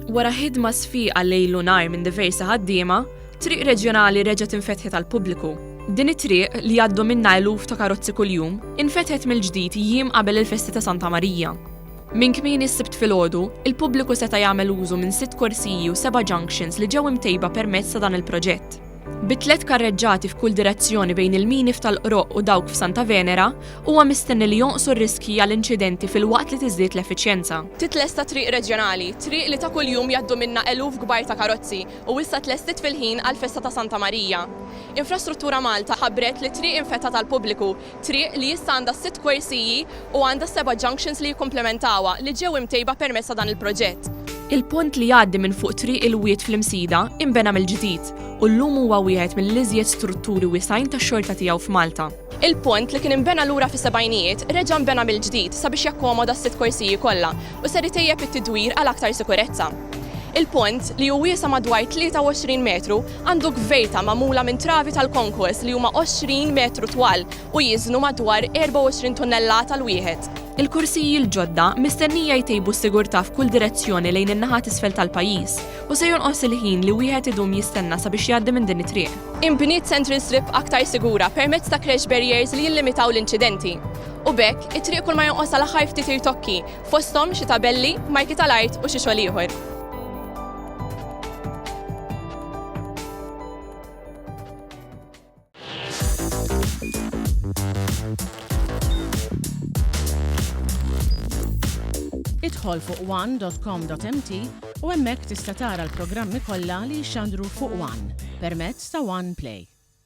Wara ħidma sfiqa lejl u nhar minn diversi ħaddiema, triq reġjonali reġgħet infetħet għall pubbliku. Din it-triq li jgħaddu minnha eluf ta' karozzi kuljum infetħet mill-ġdid jiem qabel il-Festi ta' Santa Marija. Minn kmieni s-Sibt filgħodu, il-pubbliku seta' jagħmel użu minn 6 korsiji u 7 junctions li ġew imtejba permezz ta' dan il-proġett. Bi3 karreġġati f'kull direzzjoni bejn il-Minif tal-Qroq u dawk f'Santa Venera huwa mistenni li jonqsu r-riski għall-inċidenti fil-waqt li tiżdied l-effiċjenza. Titlesta triq reġjonali, triq li ta' kuljum jgħaddu minna eluf kbar ta' karozzi u issa tlestit fil-ħin għall-Festa ta' Santa Marija. Infrastruttura Malta ħabbret li triq infetta tal-pubbliku, triq li issa għandha 6 korsiji u għandha 7 junctions li jikkumplementawha li ġew imtejba permezz ta' dan il-proġett. Il-pont li jgħaddi minn fuq triq il-wied fl-Imsida imbena mill-ġdid u llum huwa wieħed mill-iżjed strutturi wisgħin tax-xorta tiegħu f'Malta. Il-pont li kien imbena lura fis-sebgħinijiet reġa' nbena mill-ġdid sabiex jakkomoda s-6 korsiji kollha u ser itejjeb it-tidwir għal aktar sikurezza. Il-pont li hu wiesa' madwar 23 metru għandu gvejta magħmula minn travi tal-konkos li huma 20 metru twal u jiżnu madwar 24 tunnellata l-wieħed. Il-kursiji l-ġodda mistennija jtejbu s-sigurtà f'kull direzzjoni lejn in-naħat isfel tal-pajjiż u se jonqos il-ħin li wieħed idum jistenna sabiex jgħaddi minn din it-triq. Inbniet Central Strip aktar sigura permezz ta' crash barriers li jillimitaw l-inċidenti. U bekk, it-triq kull ma jonqos għal aħħar ftit irtokki, fosthom xi tabelli, marki tal-art u xi xogħol ieħor. Idħol fuq one.com.mt u hemmhekk tista' tara l-programmi kollha li jxandru fuq One permezz ta' One Play.